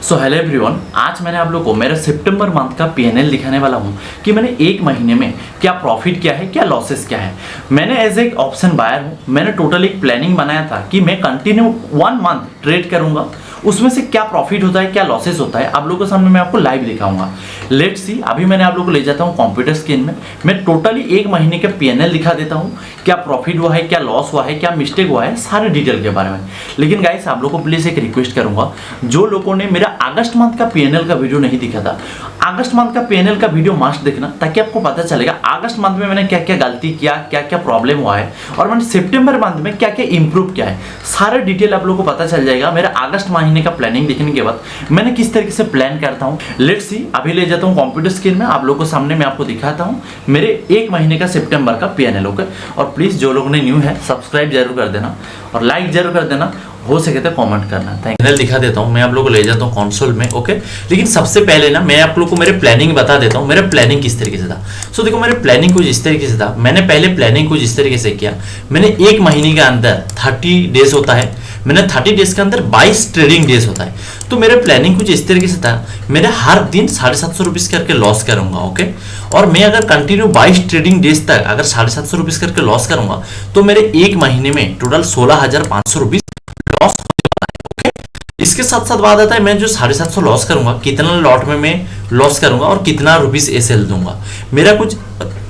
So hello everyone, आज मैंने आप लोगों को मेरा सितंबर मंथ का पीएनएल दिखाने वाला हूँ कि मैंने एक महीने में क्या प्रॉफिट क्या है, क्या लॉसेस क्या है। मैंने एज एक ऑप्शन बायर हूँ, मैंने टोटल एक प्लानिंग बनाया था कि मैं कंटिन्यू 1 मंथ ट्रेड करूँगा, उसमें से क्या प्रॉफिट होता है, क्या लॉसेस होता है, आप लोगों के सामने मैं आपको लाइव दिखाऊंगा। लेट्स सी, अभी मैंने आप लोगों को ले जाता हूँ कंप्यूटर स्क्रीन में, मैं टोटली एक महीने का पीएनएल दिखा देता हूँ, क्या प्रॉफिट हुआ है, क्या लॉस हुआ है, क्या मिस्टेक हुआ है, सारे डिटेल के बारे में। लेकिन गाइस, आप लोगों को प्लीज एक रिक्वेस्ट करूंगा, जो लोगों ने मेरा अगस्त मंथ का पीएनएल का वीडियो नहीं दिखा था, अगस्त मंथ का पीएनएल का वीडियो मस्ट देखना, ताकि आपको पता चलेगा अगस्त मंथ में मैंने क्या क्या गलती किया, क्या क्या प्रॉब्लम हुआ है, और मैंने सितंबर मंथ में क्या क्या इंप्रूव किया है, सारे डिटेल आप लोगों को पता चल जाएगा। मेरा अगस्त महीने का प्लानिंग देखने के बाद मैंने किस तरीके से प्लान करता हूँ। लेट्स सी, अभी ले जाता हूँ कंप्यूटर स्क्रीन में, आप लोगों को सामने मैं आपको दिखाता हूँ मेरे एक महीने का सितंबर का पीएनएल। ओके, और प्लीज जो लोगों ने न्यू है सब्सक्राइब जरूर कर देना और लाइक जरूर कर देना, हो सके तो कमेंट करना। Thank you. दिखा देता हूँ, मैं आप लोगों को ले जाता हूँ कंसोल में। ओके, लेकिन सबसे पहले ना मैं आप लोगों को मेरे प्लानिंग बता देता हूँ, मेरा प्लानिंग किस तरीके से था। सो देखो, मेरे प्लानिंग कुछ इस तरीके से था। मैंने पहले प्लानिंग कुछ इस तरीके से किया, मैंने एक महीने के अंदर 30 डेज होता है, मैंने 30 डेज के अंदर 22 ट्रेडिंग डेज होता है। तो मेरा प्लानिंग कुछ इस तरीके से था, मेरे हर दिन 750 रुपीज करके लॉस करूंगा। ओके, और मैं अगर कंटिन्यू 22 ट्रेडिंग डेज तक अगर 750 रुपीज करके लॉस करूंगा तो मेरे एक महीने में टोटल 16,500 रुपीज लॉस होने वाला है। ओके, इसके साथ साथ बात आता है, मैं जो 750 लॉस करूंगा, कितना लॉट में मैं लॉस करूंगा और कितना रुपीज एसएल दूंगा। मेरा कुछ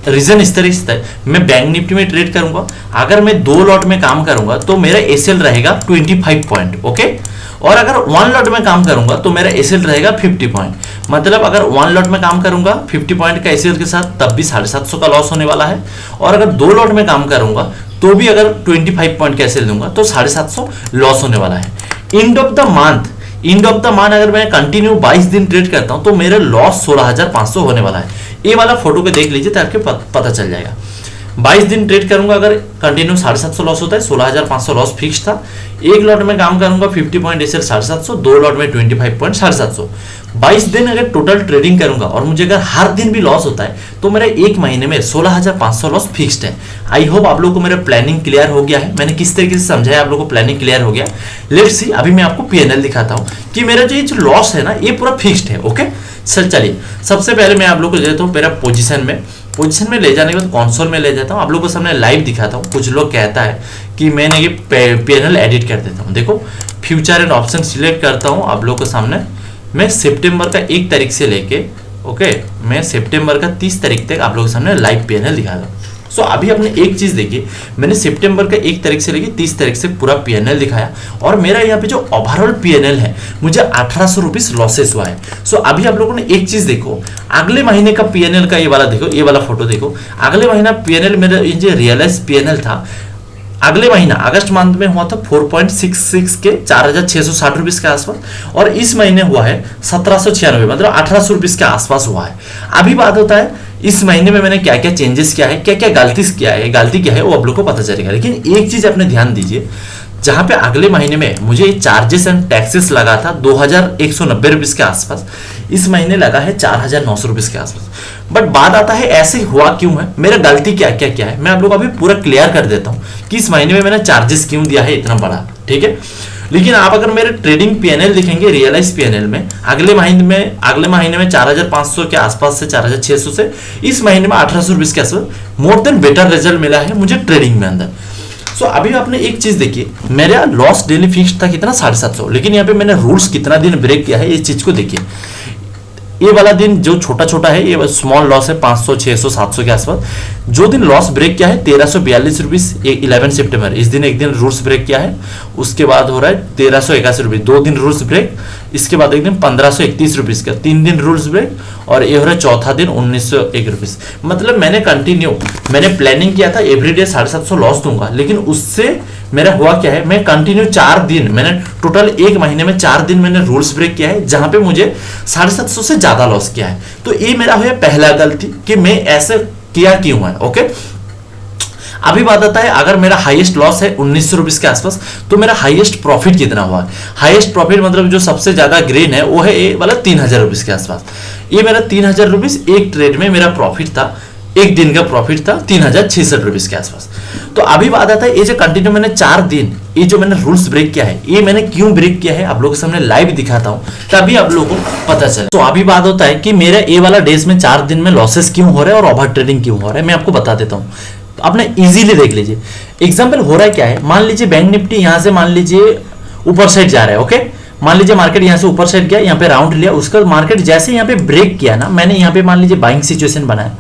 रीजन इस तरीके से है, मैं बैंक निफ्टी में ट्रेड करूंगा, अगर मैं 2 लॉट में काम करूंगा तो मेरा एसएल रहेगा 25 पॉइंट। ओके, और अगर 1 लॉट में काम करूंगा तो मेरा एसएल रहेगा 50 पॉइंट। मतलब अगर 1 लॉट में काम करूंगा 50 पॉइंट का एसएल के साथ, तब भी 750 का लॉस होने वाला है। और अगर 2 लॉट में काम करूंगा तो भी अगर 25 पॉइंट का एसएल दूंगा तो 750 लॉस होने वाला है। एंड ऑफ द मंथ अगर मैं कंटिन्यू 22 दिन ट्रेड करता हूं तो मेरा लॉस 16,500 होने वाला है। ये वाला फोटो को देख लीजिए ताकि पता चल जाएगा। 22 दिन ट्रेड करूंगा, अगर कंटिन्यू 750 लॉस होता है, 16,500 लॉस फिक्स था। एक लॉट में काम करूंगा 50 पॉइंट एसएल 750, 2 लॉट में 25 पॉइंट 750। 22 दिन अगर टोटल ट्रेडिंग करूंगा और मुझे अगर हर दिन भी लॉस होता है तो मेरा एक महीने में 16,500 लॉस फिक्स्ड है। आई होप आप लोगों को मेरा प्लानिंग क्लियर हो गया है, मैंने किस तरीके से समझाया आप लोगों को प्लानिंग क्लियर हो गया। लेट्स सी, अभी मैं आपको पीएनएल दिखाता हूं कि मेरा जो लॉस है ना, ये पूरा फिक्स्ड है। ओके, चलिए सबसे पहले मैं आप लोग को ले जाता हूँ मेरा पोजीशन में ले जाने के बाद कंसोल में ले जाता हूँ, आप लोगों को सामने लाइव दिखाता हूँ। कुछ लोग कहता है कि मैंने ये पीएनएल एडिट कर देता हूँ। देखो, फ्यूचर एंड ऑप्शन सिलेक्ट करता हूँ, आप लोगों को सामने मैं सितंबर का 1 तारीख से लेके मैं सितंबर का 30 तारीख तक आप लोगों के सामने लाइव पीएनएल दिखा रहा हूँ। सो अभी आपने एक चीज देखी, मैंने सितंबर का 1 तारीख से लेके 30 तारीख से पूरा पीएनएल दिखाया, और मेरा यहाँ पे जो ओवरऑल पीएनएल है मुझे 1800 रुपीज लॉसेस हुआ है। सो अभी आप लोगों ने एक चीज देखो, अगले महीने का पीएनएल का ये वाला देखो, ये वाला फोटो देखो, अगले महीना पीएनएल मेरा जो रियलाइज पीएनएल था अगले महीना अगस्त मंथ में हुआ था 4.66 के 4,660 रुपीज के आसपास, और इस महीने हुआ है 1796, मतलब 1800 रुपीज के आसपास हुआ है। अभी बात होता है इस महीने में मैंने क्या क्या चेंजेस किया है, क्या क्या गलती क्या है वो आप लोग को पता चलेगा। लेकिन एक चीज अपने ध्यान दीजिए, जहां पे अगले महीने में मुझे चार्जेस एंड टैक्सेस लगा था 2,190 रुपीज के आसपास, इस महीने लगा है 4,900 रुपीज के आसपास। बट बात आता है ऐसे हुआ क्यों है, मेरा गलती क्या क्या है, मैं आप लोग अभी पूरा क्लियर कर देता हूं कि इस महीने में मैंने चार्जेस क्यों दिया है इतना बड़ा। ठीक है, लेकिन आप अगर मेरे ट्रेडिंग पीएनएल दिखेंगे रियलाइज पीएनएल में, अगले महीने में 4,500 के आसपास से 4,600 से इस महीने में 1800 रुपीज के आसपास मोर देन बेटर रिजल्ट मिला है मुझे ट्रेडिंग में अंदर। सो अभी आपने एक चीज देखिए, मेरा लॉस डेली फिक्स था कितना 750, लेकिन यहाँ पे मैंने रूल्स कितना दिन ब्रेक किया है, इस चीज को देखिए। ये वाला दिन जो छोटा है ये स्मॉल लॉस है 500, 600, 700 के आसपास। जो दिन लॉस ब्रेक किया है 1342 रुपीज 11 सितंबर, इस दिन एक दिन रूल्स ब्रेक किया है। उसके बाद हो रहा है 1381 रुपीज, 2 दिन रूल्स ब्रेक। इसके बाद एक दिन 1531 रुपीज का, 3 दिन रूल्स ब्रेक, और ये हो रहा है चौथा दिन 1901 रुपीज। मतलब मैंने प्लानिंग किया था एवरीडे 750 लॉस दूंगा, लेकिन उससे मेरा हुआ क्या है, मैं कंटिन्यू 4 दिन, मैंने टोटल एक महीने में 4 दिन मैंने रूल्स ब्रेक किया है, जहां पे मुझे 750 से ज्यादा लॉस किया है। तो ये मेरा हुआ पहला गलती कि मैं ऐसे किया क्यों है। ओके, अभी बात आता है, अगर मेरा हाईएस्ट लॉस है 1900 रुपीज के आसपास, तो मेरा हाईएस्ट प्रॉफिट कितना हुआ है। हाईएस्ट प्रॉफिट मतलब जो सबसे ज्यादा ग्रेन है वो है ये वाला 3,000 रुपीज के आसपास। ये मेरा 3,000 रुपीज एक ट्रेड में मेरा प्रॉफिट था एक दिन का प्रॉफिट था 3066 रुपीज के आसपास। तो अभी बात आता है ये जो कंटिन्यू मैंने 4 दिन ये जो मैंने रूल्स ब्रेक किया है, ये मैंने क्यों ब्रेक किया है आप लोगों के सामने लाइव दिखाता हूं तभी आप लोगों को पता चले। तो अभी बात होता है कि मेरा ये वाला डेज में 4 दिन में लॉसेस क्यों हो रहा है और ओवर ट्रेडिंग क्यों हो रहा है, मैं आपको बता देता हूँ। आपने इजीली देख लीजिए। एग्जाम्पल हो रहा है क्या है, मान लीजिए बैंक निफ्टी यहां से मान लीजिए ऊपर साइड जा रहा है, ओके। मान लीजिए मार्केट यहां से ऊपर साइड गया, यहाँ पे राउंड लिया, उसका मार्केट जैसे यहाँ पे ब्रेक किया ना, मैंने यहाँ पे मान लीजिए बाइंग सिचुएशन बनाया,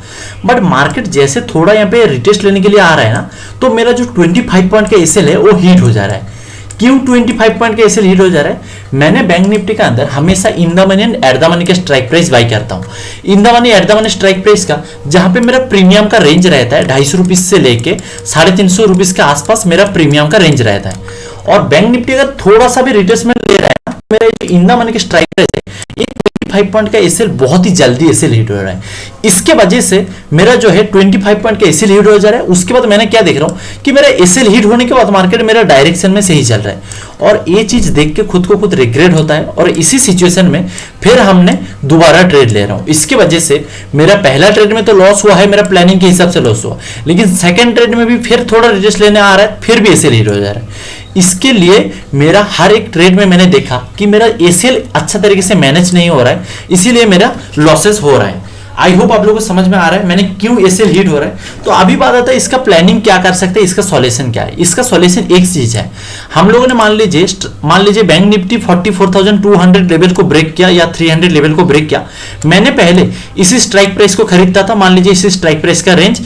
बट मार्केट जैसे थोड़ा यहाँ पे रिटेस्ट लेने के लिए आ रहा है ना, तो मेरा जो 25 पॉइंट का एसएल है वो हीट हो जा रहा है। क्यों 25 पॉइंट का एसएल हीट हो जा रहा है? मैंने बैंक निफ्टी का अंदर हमेशा in the money and at the money का स्ट्राइक प्राइस बाई करता हूं। In the money at the money strike price का जहां पे मेरा प्रीमियम का रेंज रहता है 250 रुपीज से लेके 350 रुपीज के आसपास मेरा प्रीमियम का रेंज रहता है। और बैंक निफ्टी अगर थोड़ा सा भी रिट्रेसमेंट ले रहा है ना, मेरा इन द मनी का स्ट्राइक प्राइस है ये 25 पॉइंट का एसएल बहुत ही जल्दी एसएल हिट हो रहा है। इसके वजह से मेरा जो है 25 पॉइंट का एसएल हिट हो जा रहा है। उसके बाद मैंने क्या देख रहा हूं कि मेरा एसएल हिट होने के बाद मार्केट मेरा डायरेक्शन में सही चल रहा है, और ये चीज देख के खुद को खुद रिग्रेट होता है। और इसी सिचुएशन में फिर हमने दोबारा ट्रेड ले रहा हूं। इसके वजह से मेरा पहला ट्रेड में तो लॉस हुआ है, मेरा प्लानिंग के हिसाब से लॉस हुआ, लेकिन सेकंड ट्रेड में भी फिर थोड़ा रिटर्न लेने आ रहा है, फिर भी एसएल हिट हो जा रहा है। इसके लिए मेरा हर एक ट्रेड में मैंने देखा कि मेरा एसएल अच्छा तरीके से मैनेज नहीं हो रहा है, इसीलिए मेरा लॉसेस हो रहा है। आई होप आप लोगों को समझ में आ रहा है मैंने क्यों एसएल हिट हो रहा है। तो अभी बात आता है इसका प्लानिंग क्या कर सकते हैं, इसका सॉल्यूशन क्या है। इसका सॉल्यूशन एक चीज है, हम लोगों ने मान लीजिए बैंक निफ्टी 44,200 लेवल को ब्रेक किया या 300 लेवल को ब्रेक किया। मैंने पहले इसी स्ट्राइक प्राइस को खरीदता था, मान लीजिए इसी स्ट्राइक प्राइस का रेंज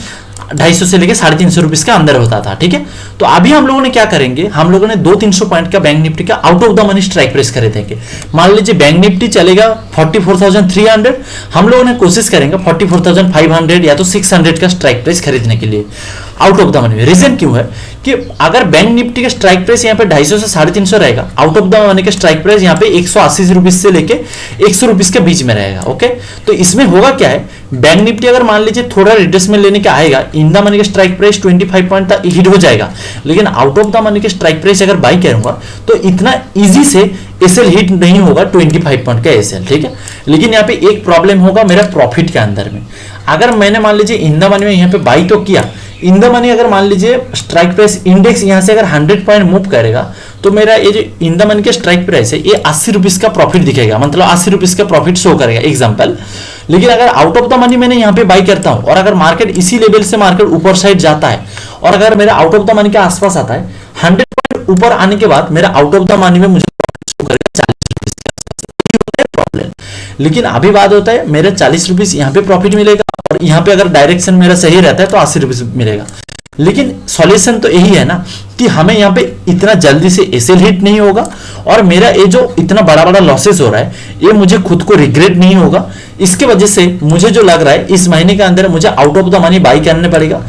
250 से लेके 350 रुपीज का अंदर होता था, ठीक है। तो अभी हम लोगों ने क्या करेंगे, हम लोगों ने 200-300 पॉइंट का बैंक निफ्टी का out of the money strike price खरीदेंगे। मान लीजिए बैंक निफ्टी चलेगा 44,300, हम लोगों ने कोशिश करेंगे 44,500 या तो 600 का स्ट्राइक प्राइस खरीदने के लिए out of the money. Reason क्यों है कि अगर बैंक निफ्टी का स्ट्राइक प्राइस यहाँ पे 250 से 350 रहेगा, आउट ऑफ द मनी का स्ट्राइक प्राइस यहाँ पे 180 रुपीज से लेके 100 रुपीज के बीच में रहेगा, ओके। तो इसमें होगा क्या है, बैंक निफ्टी अगर मान लीजिए थोड़ा रिट्रेसमेंट लेने का आएगा, इन द मनी का स्ट्राइक प्राइस 25 पॉइंट तक हिट हो जाएगा, लेकिन आउट ऑफ द मनी का स्ट्राइक प्राइस अगर बाई करूंगा तो इतना इजी से एसएल हिट नहीं होगा 25 पॉइंट का एसएल, ठीक है। लेकिन यहाँ पे एक प्रॉब्लम होगा मेरा प्रॉफिट के अंदर में। अगर मैंने मान लीजिए इन द मनी में यहाँ पे बाई तो किया, इन द मनी अगर मान लीजिए स्ट्राइक प्राइस इंडेक्स यहाँ से अगर 100 पॉइंट मूव करेगा तो मेरा ये जो इन द मनी का स्ट्राइक प्राइस है ये 80 रुपीज का प्रॉफिट दिखेगा, मतलब 80 रुपीज का प्रॉफिट शो करेगा एग्जांपल। लेकिन अगर आउट ऑफ द मनी मैंने यहाँ पे बाई करता हूँ और अगर मार्केट इसी लेवल से मार्केट ऊपर साइड जाता है और अगर मेरा आउट ऑफ द मनी के आसपास आता है, 100 पॉइंट ऊपर आने के बाद मेरा आउट ऑफ द मनी में मुझे शो करेगा 40 रुपीज का प्रॉब्लम। लेकिन अभी बात होता है मेरा 40 रुपीज यहाँ पे प्रॉफिट मिलेगा और यहाँ पे अगर डायरेक्शन मेरा सही रहता है तो 80 रुपीज मिलेगा। लेकिन सॉल्यूशन तो यही है ना कि हमें यहाँ पे इतना जल्दी से एसएल हिट नहीं होगा और मेरा ये जो इतना बड़ा बड़ा लॉसेस हो रहा है ये मुझे खुद को रिग्रेट नहीं होगा। इसके वजह से मुझे जो लग रहा है इस महीने के अंदर मुझे out of the money by करने पड़ेगा।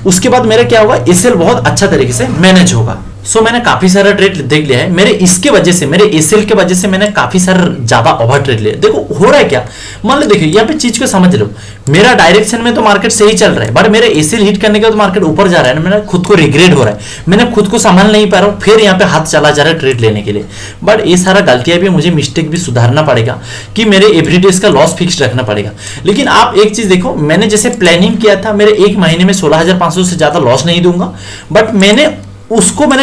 उसके बाद मेरा क्या होगा, एसएल बहुत अच्छा तरीके से मैनेज होगा। सो मैंने काफी सारा ट्रेड देख लिया है, मेरे इसके वजह से मेरे एसएल के वजह से मैंने काफी सारा ज्यादा ओवर ट्रेड लिया। देखो हो रहा है क्या, मान लो देखिए यहाँ पे चीज को समझ लो, मेरा डायरेक्शन में तो मार्केट सही चल रहा है बट मेरे एसएल हिट करने के बाद मार्केट ऊपर जा रहा है, मेरा खुद को रिग्रेट हो रहा है, मैंने खुद को संभाल नहीं पा रहा हूँ, फिर यहाँ पे हाथ चला जा रहा है ट्रेड लेने के लिए। बट ये सारा गलतियां भी मुझे मिस्टेक भी सुधारना पड़ेगा कि मेरे एवरीडेज का लॉस फिक्स रखना पड़ेगा। लेकिन आप एक चीज देखो, मैंने जैसे प्लानिंग किया था मेरे एक महीने में 16,500 से ज्यादा लॉस नहीं दूंगा, बट मैंने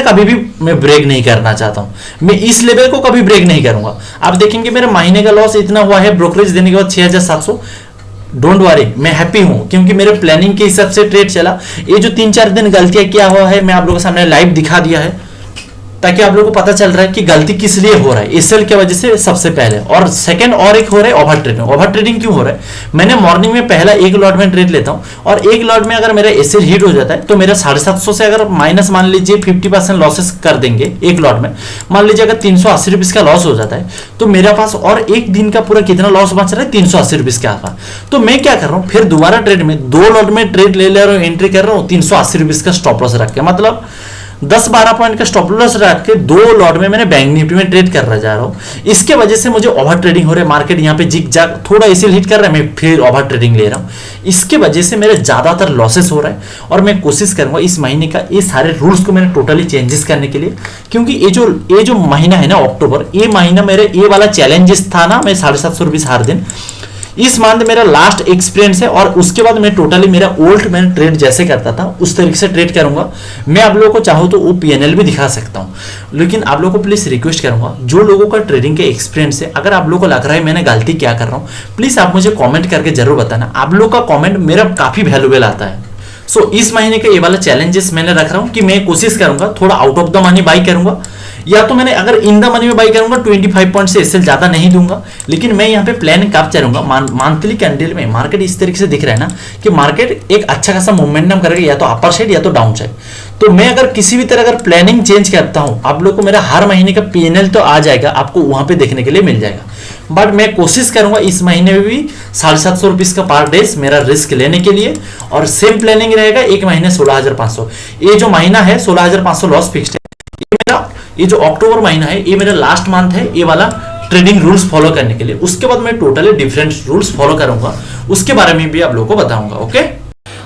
कभी भी मैं ब्रेक नहीं करना चाहता हूं, मैं इस लेवल को कभी ब्रेक नहीं करूंगा। आप देखेंगे मेरा महीने का लॉस इतना हुआ है ब्रोकरेज देने के बाद 6,700। डोंट वरी, मैं हैप्पी हूं क्योंकि मेरे प्लानिंग के हिसाब से ट्रेड चला। ये जो 3-4 दिन गलतियां किया हुआ है मैं आप लोगों के सामने लाइव दिखा दिया है ताकि आप लोगों को पता चल रहा है कि गलती किस लिए हो रहा है, एसएल की वजह से सबसे पहले। और सेकंड और एक हो रहा है ओवर ट्रेडिंग। ओवर ट्रेडिंग क्यों हो रहा है, मैंने मॉर्निंग में पहला एक लॉट में ट्रेड लेता हूं और एक लॉट में अगर मेरा एसएल हिट हो जाता है तो मेरा 750 से अगर माइनस मान लीजिए 50% लॉसेस कर देंगे एक लॉट में, मान लीजिए अगर 380 रुपीज का लॉस हो जाता है तो मेरे पास और एक दिन का पूरा कितना लॉस बच रहा है, 380 रुपीज के आसपास। तो मैं क्या कर रहा हूँ, फिर दोबारा ट्रेड में 2 लॉट में ट्रेड ले रहा हूँ, एंट्री कर रहा हूँ 380 रुपीज का स्टॉप लॉस रख के, मतलब 10-12 पॉइंट का स्टॉप लॉस रख के 2 लॉट में मैंने बैंक निफ्टी में ट्रेड कर रहा जा रहा हूं। इसके वजह से मुझे ओवर ट्रेडिंग हो रहा है, मार्केट यहाँ पे जिग जाग थोड़ा एसएल हिट कर रहा है, मैं फिर ओवर ट्रेडिंग ले रहा हूं। इसके वजह से मेरे ज्यादातर लॉसेस हो रहा है और मैं कोशिश करूंगा इस महीने का ये सारे रूल्स को मैंने टोटली चेंजेस करने के लिए, क्योंकि ये जो महीना है ना अक्टूबर, ये महीना मेरे ये वाला चैलेंजेस था ना, मैं 750 रुपीज हर दिन, इस मंथ मेरा लास्ट एक्सपीरियंस है और उसके बाद मैं टोटली मेरा ओल्ड मैंने ट्रेड जैसे करता था उस तरीके से ट्रेड करूंगा। मैं आप लोगों को चाहूँ तो वो पीएनएल भी दिखा सकता हूँ, लेकिन आप लोगों को प्लीज रिक्वेस्ट करूंगा जो लोगों का ट्रेडिंग के एक्सपीरियंस है, अगर आप लोगों को लग रहा है मैंने गलती क्या कर रहा हूँ, प्लीज आप मुझे कॉमेंट करके जरूर बताना। आप लोग का कॉमेंट मेरा काफी वैल्यूएबल आता है। सो इस महीने का ये वाला चैलेंजेस मैंने रख रहा हूँ कि मैं कोशिश करूंगा थोड़ा out of the money by करूंगा, या तो मैंने अगर इन द मनी में बाई करूंगा 25 पॉइंट से इससे ज्यादा नहीं दूंगा। लेकिन मैं यहाँ पे प्लान कब चलूंगा, मंथली कैंडल में मार्केट इस तरीके से दिख रहा है ना कि मार्केट एक अच्छा खासा मोमेंटम करेगा, या तो अपर साइड या तो डाउन साइड। तो मैं अगर किसी भी तरह अगर प्लानिंग चेंज करता हूं, आप लोग को मेरा हर महीने का पीएनएल तो आ जाएगा, आपको वहां पे देखने के लिए मिल जाएगा। बट मैं कोशिश करूंगा इस महीने में भी 750 रुपीज का पर डेज मेरा रिस्क लेने के लिए, और सेम प्लानिंग रहेगा एक महीने 16,500। ये जो महीना है 16,500 लॉस फिक्स्ड है। ये जो अक्टूबर महीना है ये मेरा लास्ट मंथ है ये वाला ट्रेडिंग रूल्स फॉलो करने के लिए। उसके बाद मैं टोटली डिफरेंट रूल्स फॉलो करूंगा, उसके बारे में भी आप लोगों को बताऊंगा। ओके,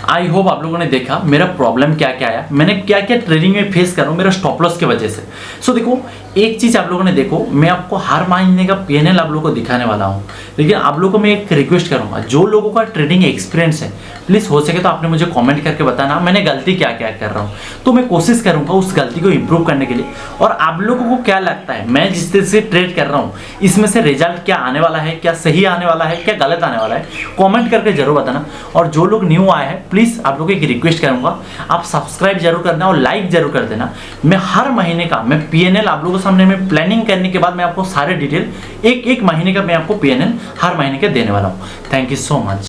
आई होप आप लोगों ने देखा मेरा प्रॉब्लम क्या क्या आया, मैंने क्या क्या ट्रेडिंग में फेस कर रहा हूँ मेरा स्टॉप लॉस की वजह से। सो देखो एक चीज आप लोगों ने देखो, मैं आपको हर महीने का पीएनएल आप लोगों को दिखाने वाला हूँ, लेकिन आप लोगों को मैं एक रिक्वेस्ट करूंगा जो लोगों का ट्रेडिंग एक्सपीरियंस है प्लीज हो सके तो आपने मुझे कमेंट करके बताना मैंने गलती क्या क्या कर रहा हूँ, तो मैं कोशिश करूंगा उस गलती को इंप्रूव करने के लिए। और आप लोगों को क्या लगता है मैं जिस तरह से ट्रेड कर रहा हूँ इसमें से रिजल्ट क्या आने वाला है, क्या सही आने वाला है, क्या गलत आने वाला है, कॉमेंट करके जरूर बताना। और जो लोग न्यू आए हैं प्लीज आप लोगों को एक रिक्वेस्ट करूंगा आप सब्सक्राइब जरूर करना और लाइक जरूर कर देना। मैं हर महीने का मैं पीएनएल आप लोगों के सामने में प्लानिंग करने के बाद मैं आपको सारे डिटेल एक एक महीने का मैं आपको पीएनएल हर महीने के देने वाला हूँ। Thank you so much.